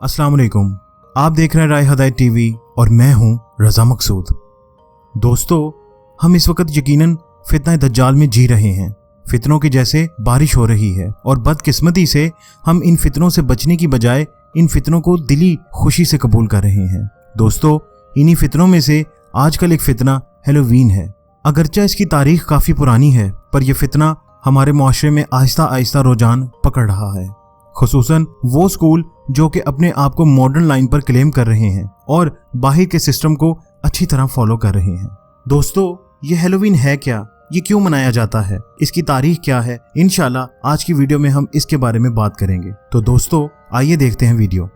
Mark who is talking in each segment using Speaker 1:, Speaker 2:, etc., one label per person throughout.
Speaker 1: अस्सलाम वालेकुम। आप देख रहे हैं राय हदायत टीवी और मैं हूं रजा मकसूद। दोस्तों, हम इस वक्त यकीनन फितना दज्जाल में जी रहे हैं। फितनों की जैसे बारिश हो रही है और बदकिस्मती से हम इन फितनों से बचने की बजाय इन फितनों को दिली खुशी से कबूल कर रहे हैं। दोस्तों, इन्हीं फितनों में से आजकल एक फितना हैलोवीन है। अगरचे इसकी तारीख काफ़ी पुरानी है, पर यह फितना हमारे मुआशरे में आहिस्ता आहिस्ता रुझान पकड़ रहा है। खुसूसन वो स्कूल जो कि अपने आप को मॉडर्न लाइन पर क्लेम कर रहे हैं और बाहर के सिस्टम को अच्छी तरह फॉलो कर रहे हैं। दोस्तों, ये हैलोवीन है क्या? ये क्यों मनाया जाता है? इसकी तारीख क्या है? इंशाल्लाह आज की वीडियो में हम इसके बारे में बात करेंगे। तो दोस्तों, आइए देखते हैं वीडियो।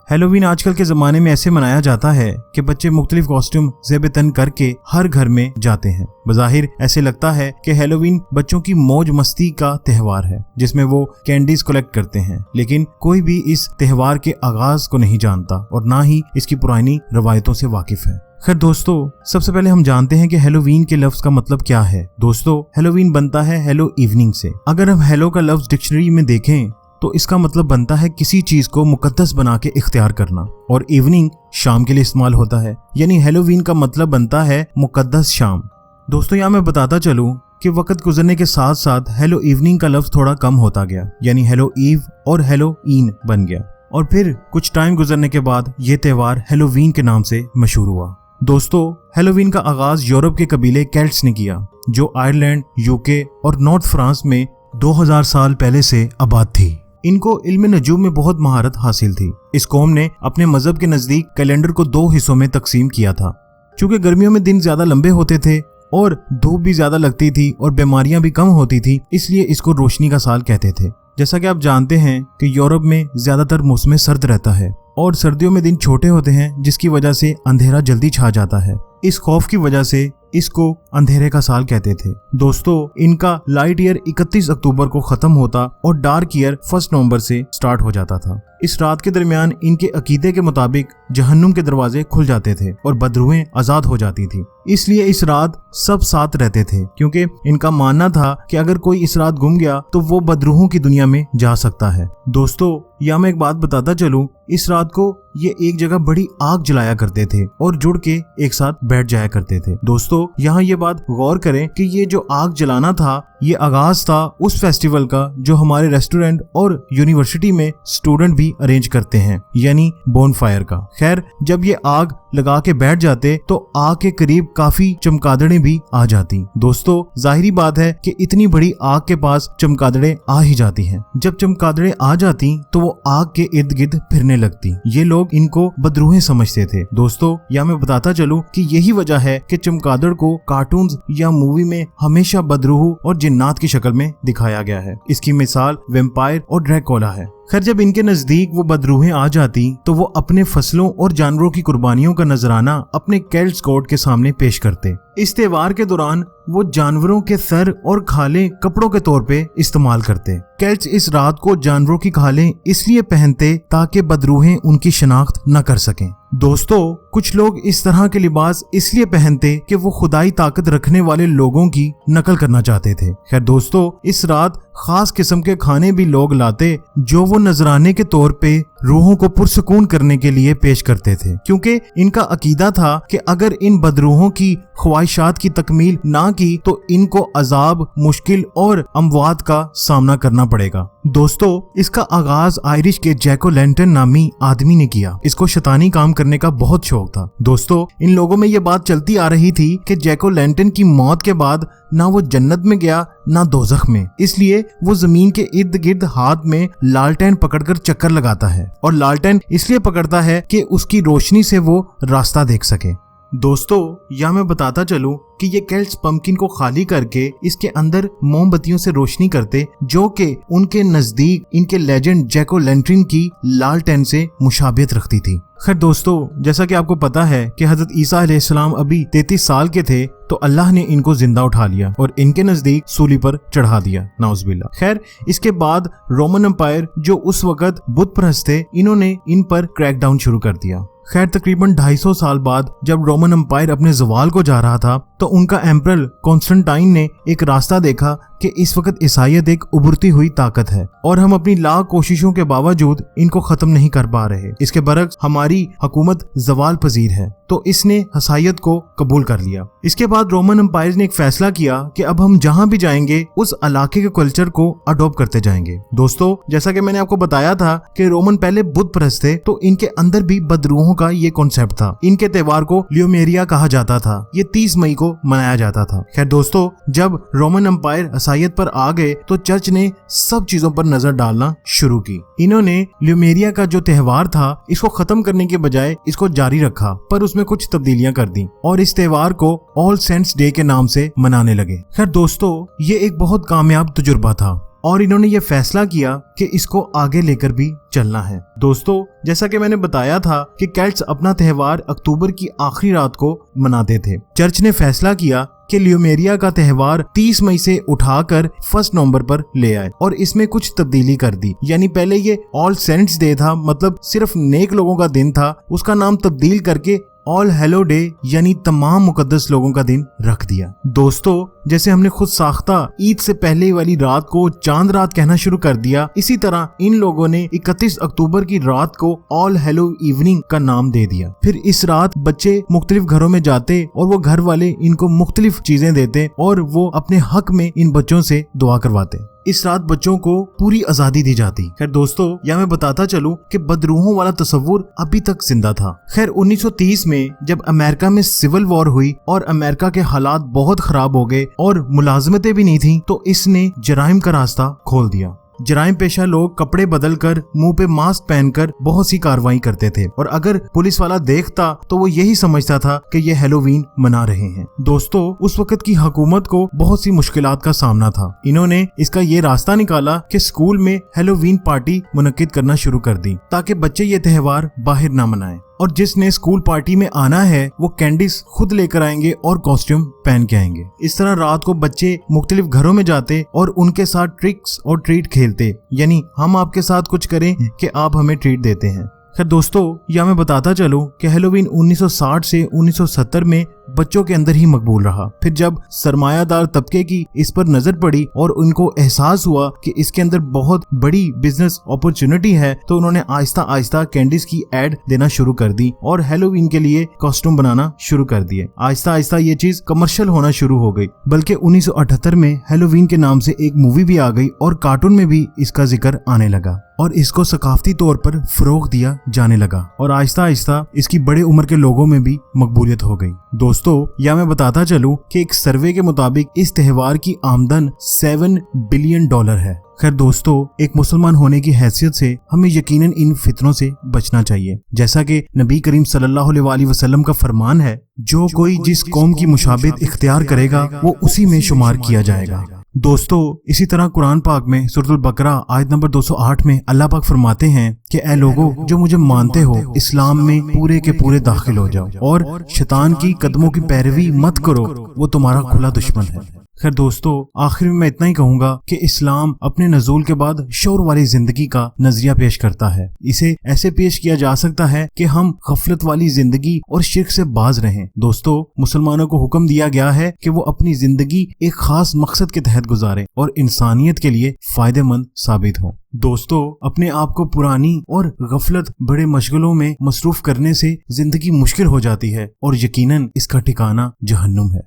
Speaker 1: हैलोवीन आजकल के ज़माने में ऐसे मनाया जाता है कि बच्चे मुख्तलिफ कॉस्ट्यूम ज़ेब-ए-तन करके हर घर में जाते हैं। बज़ाहिर ऐसे लगता है कि हैलोवीन बच्चों की मौज मस्ती का त्यौहार है जिसमें वो कैंडीज कलेक्ट करते हैं, लेकिन कोई भी इस त्यौहार के आगाज को नहीं जानता और ना ही इसकी पुरानी रवायतों से वाकिफ है। खैर दोस्तों, सबसे पहले हम जानते हैं कि हैलोवीन के लफ्ज का मतलब क्या है। दोस्तों, हैलोवीन बनता है हेलो इवनिंग से। अगर हम हेलो का लफ्ज डिक्शनरी में देखें तो इसका मतलब बनता है किसी चीज को मुकद्दस बना के इख्तियार करना, और इवनिंग शाम के लिए इस्तेमाल होता है, यानी हैलोवीन का मतलब बनता है मुकद्दस शाम। दोस्तों, यहाँ मैं बताता चलूं कि वक्त गुजरने के साथ साथ हेलो इवनिंग का लफ्ज थोड़ा कम होता गया, यानी हेलो ईव और हेलो इन बन गया, और फिर कुछ टाइम गुजरने के बाद ये त्यौहार हैलोवीन के नाम से मशहूर हुआ। दोस्तों, हैलोवीन का आगाज यूरोप के कबीले केल्ट्स ने किया, जो आयरलैंड, यूके और नॉर्थ फ्रांस में 2000 साल पहले से आबाद थी। इनको इल्म नजूम में बहुत महारत हासिल थी। इस कौम ने अपने मजहब के नजदीक कैलेंडर को 2 हिस्सों में तकसीम किया था। चूंकि गर्मियों में दिन ज्यादा लंबे होते थे और धूप भी ज्यादा लगती थी और बीमारियां भी कम होती थी, इसलिए इसको रोशनी का साल कहते थे। जैसा कि आप जानते हैं कि यूरोप में ज्यादातर मौसम सर्द रहता है और सर्दियों में दिन छोटे होते हैं, जिसकी वजह से अंधेरा जल्दी छा जाता है। इस खौफ की वजह से इसको अंधेरे का साल कहते थे। दोस्तों, इनका लाइट ईयर 31 अक्टूबर को खत्म होता और डार्क ईयर 1 नवंबर से स्टार्ट हो जाता था। इस रात के दरमियान इनके अकीदे के मुताबिक जहन्नुम के दरवाजे खुल जाते थे और बदरूहें आजाद हो जाती थी। इसलिए इस रात सब साथ रहते थे, क्योंकि इनका मानना था कि अगर कोई इस रात गुम गया तो वो बदरूहों की दुनिया में जा सकता है। दोस्तों, यहाँ मैं एक बात बताता चलूं, इस रात को ये एक जगह बड़ी आग जलाया करते थे और जुड़ के एक साथ बैठ जाया करते थे। दोस्तों, यहाँ ये बात गौर करें कि ये जो आग जलाना था, ये आगाज था उस फेस्टिवल का जो हमारे रेस्टोरेंट और यूनिवर्सिटी में स्टूडेंट भी अरेंज करते हैं, यानी बोनफायर का। खैर, जब ये आग लगा के बैठ जाते तो आग के करीब काफी चमगादड़ें भी आ जाती। दोस्तों, जाहिरी बात है कि इतनी बड़ी आग के पास चमगादड़ें आ ही जाती हैं। जब चमगादड़ें आ जाती तो वो आग के इर्द गिर्द फिरने लगती। ये लोग इनको बदरूहें समझते थे। दोस्तों, या मैं बताता चलूं कि यही वजह है कि चमगादड़ को कार्टून्स या मूवी में हमेशा बदरूह और जिन्नात की शक्ल में दिखाया गया है। इसकी मिसाल वैम्पायर और ड्रैकुला है। खैर, जब इनके नजदीक वो बदरूहें आ जाती तो वो अपने फसलों और जानवरों की कुर्बानियों का नजराना अपने केल्ट्स कोर्ट के सामने पेश करते। इस त्योहार के दौरान वो जानवरों के सर और खालें कपड़ों के तौर पे इस्तेमाल करते। केल्ट्स इस रात को जानवरों की खालें इसलिए पहनते ताकि बदरूहें उनकी शिनाख्त न कर सकें। दोस्तों, कुछ लोग इस तरह के लिबास इसलिए पहनते कि वो खुदाई ताकत रखने वाले लोगों की नकल करना चाहते थे। खैर दोस्तों, इस रात खास किस्म के खाने भी लोग लाते जो वो नजराने के तौर पे रूहों को पुरसकून करने के लिए पेश करते थे, क्योंकि इनका अकीदा था कि अगर इन बदरूहों की ख्वाहिशात की तकमील ना की तो इनको अजाब, मुश्किल और अमवात का सामना करना पड़ेगा। दोस्तों, इसका आगाज आयरिश के जैको लैंटन नामी आदमी ने किया। इसको शैतानी काम करने का बहुत शौक था। दोस्तों, इन लोगों में ये बात चलती आ रही थी कि जैको लैंटन की मौत के बाद ना वो जन्नत में गया ना दोज़ख में, इसलिए वो जमीन के इर्द गिर्द हाथ में लालटेन पकड़कर चक्कर लगाता है, और लालटेन इसलिए पकड़ता है कि उसकी रोशनी से वो रास्ता देख सके। दोस्तों, या मैं बताता चलूं कि ये केल्ट्स पंपकिन को खाली करके इसके अंदर मोमबत्तियों से रोशनी करते, जो कि उनके नजदीक इनके लेजेंड जैको लैंटन की लालटेन से मुशाबियत रखती थी। खैर दोस्तों, जैसा कि आपको पता है कि हजरत ईसा अलैहिस्सलाम अभी 33 साल के थे तो अल्लाह ने इनको जिंदा उठा लिया और इनके नजदीक सूली पर चढ़ा दिया, नाउज़ुबिल्लाह। खैर, इसके बाद रोमन एम्पायर जो उस वक्त बुत परस्त थे, इन्होंने इन पर क्रैकडाउन शुरू कर दिया। खैर, तकरीबन 250 साल बाद जब रोमन एम्पायर अपने ज़वाल को जा रहा था तो उनका एम्परर कॉन्स्टेंटाइन ने एक रास्ता देखा کہ इस वक्त ईसाइयत एक उभरती हुई ताकत है और हम अपनी लाख कोशिशों के बावजूद इनको खत्म नहीं कर पा रहे। इसके बरक्स हमारी हुकूमत जवाल पजीर है। तो इसने ईसाइयत को कबूल कर लिया। इसके बाद रोमन एम्पायर ने एक फैसला किया कि अब हम जहां भी जाएंगे उस इलाके के कल्चर को अडॉप्ट करते जाएंगे। दोस्तों, जैसा कि मैंने आपको बताया था कि रोमन पहले बुद्ध परस्त थे, तो इनके अंदर भी बदरूहों का ये कॉन्सेप्ट था। इनके त्योहार को ल्यूमेरिया कहा जाता था। ये 30 मई को मनाया जाता था। खैर दोस्तों, जब रोमन एम्पायर ईसाइयत पर आ गए तो चर्च ने सब चीजों पर नजर डालना शुरू की। इन्होंने ल्यूमेरिया का जो त्योहार था इसको खत्म करने के बजाय इसको जारी रखा, पर उसमें कुछ तब्दीलियां कर दी और इस त्योहार को ऑल सेंट्स डे के नाम से मनाने लगे। खैर दोस्तों, ये एक बहुत कामयाब तजुर्बा था और इन्होंने ये फैसला किया कि इसको आगे लेकर भी चलना है। दोस्तों, जैसा कि मैंने बताया था कि केल्ट्स अपना त्योहार अक्टूबर की आखिरी रात को मनाते थे। चर्च ने फैसला किया कि ल्यूमेरिया का त्योहार 30 मई से उठाकर 1 नवंबर पर ले आए और इसमें कुछ तब्दीली कर दी। यानी पहले ये ऑल सेंट्स डे था, मतलब सिर्फ नेक लोगों का दिन था, उसका नाम तब्दील करके ऑल हेलो डे यानी तमाम मुकद्दस लोगों का दिन रख दिया। दोस्तों, जैसे हमने खुद साख्ता ईद से पहले वाली रात को चांद रात कहना शुरू कर दिया, इसी तरह इन लोगों ने 31 अक्टूबर की रात को ऑल हेलो इवनिंग का नाम दे दिया। फिर इस रात बच्चे मुख्तलिफ घरों में जाते और वो घर वाले इनको मुख्तलिफ चीजें देते और वो अपने हक में इन बच्चों से दुआ करवाते। इस रात बच्चों को पूरी आजादी दी जाती। खैर दोस्तों, या मैं बताता चलूं कि बदरूहों वाला तस्वुर अभी तक जिंदा था। खैर 1930 में जब अमेरिका में सिविल वॉर हुई और अमेरिका के हालात बहुत खराब हो गए और मुलाजमतें भी नहीं थी, तो इसने जराइम का रास्ता खोल दिया। जराइम पेशा लोग कपड़े बदलकर मुंह पे मास्क पहनकर बहुत सी कार्रवाई करते थे और अगर पुलिस वाला देखता तो वो यही समझता था कि ये हैलोवीन मना रहे हैं। दोस्तों, उस वक्त की हुकूमत को बहुत सी मुश्किलात का सामना था। इन्होंने इसका ये रास्ता निकाला कि स्कूल में हैलोवीन पार्टी मुनक्किद करना शुरू कर दी ताकि बच्चे ये त्योहार बाहर ना मनाएं और जिसने स्कूल पार्टी में आना है वो कैंडीज खुद लेकर आएंगे और कॉस्ट्यूम पहन के आएंगे। इस तरह रात को बच्चे मुख्तलिफ घरों में जाते और उनके साथ ट्रिक्स और ट्रीट खेलते, यानी हम आपके साथ कुछ करें कि आप हमें ट्रीट देते हैं। खैर दोस्तों, या मैं बताता चलूं कि हैलोवीन 1960 से 1970 में बच्चों के अंदर ही मकबूल रहा। फिर जब सरमायादार तबके की इस पर नजर पड़ी और उनको एहसास हुआ कि इसके अंदर बहुत बड़ी बिजनेस अपॉर्चुनिटी है, तो उन्होंने आहिस्ता आहिस्ता कैंडीज की एड देना शुरू कर दी और हैलोवीन के लिए कॉस्ट्यूम बनाना शुरू कर दिए। आहिस्ता आहिस्ता ये चीज कमर्शियल होना शुरू हो गई। बल्कि 1978 में हैलोवीन के नाम से एक मूवी भी आ गई और कार्टून में भी इसका जिक्र आने लगा और इसको सकाफती तौर पर फरोग दिया जाने लगा और आहिस्ता आहिस्ता इसकी बड़े उम्र के लोगों में भी मकबूलियत हो गई। दोस्तों, या मैं बताता चलूं कि एक सर्वे के मुताबिक इस त्योहार की आमदन $7 बिलियन है। खैर दोस्तों, एक मुसलमान होने की हैसियत से हमें यकीनन इन फितनों से बचना चाहिए। जैसा कि नबी करीम सल्लल्लाहु अलैहि वसल्लम का फरमान है, जो कोई जिस कौम की मुशाबित इख्तियार करेगा वो उसी में शुमार किया जाएगा। दोस्तों, इसी तरह कुरान पाक में सूरह बकरा आयत नंबर 208 में अल्लाह पाक फरमाते हैं कि ऐ लोगों जो मुझे मानते हो, इस्लाम में पूरे के पूरे दाखिल हो जाओ और शैतान की कदमों की पैरवी मत करो, वो तुम्हारा खुला दुश्मन है। खैर दोस्तों, आखिर में मैं इतना ही कहूंगा कि इस्लाम अपने नज़ूल के बाद शौर वाली जिंदगी का नजरिया पेश करता है। इसे ऐसे पेश किया जा सकता है कि हम गफलत वाली जिंदगी और शिर्क से बाज रहें। दोस्तों, मुसलमानों को हुक्म दिया गया है कि वो अपनी जिंदगी एक खास मकसद के तहत गुजारें और इंसानियत के लिए फायदेमंद साबित हो। दोस्तों, अपने आप को पुरानी और गफलत बड़े मशगलों में मसरूफ करने से जिंदगी मुश्किल हो जाती है और यकीनन इसका ठिकाना जहन्नुम है।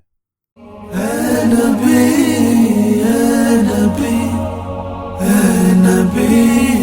Speaker 2: नबी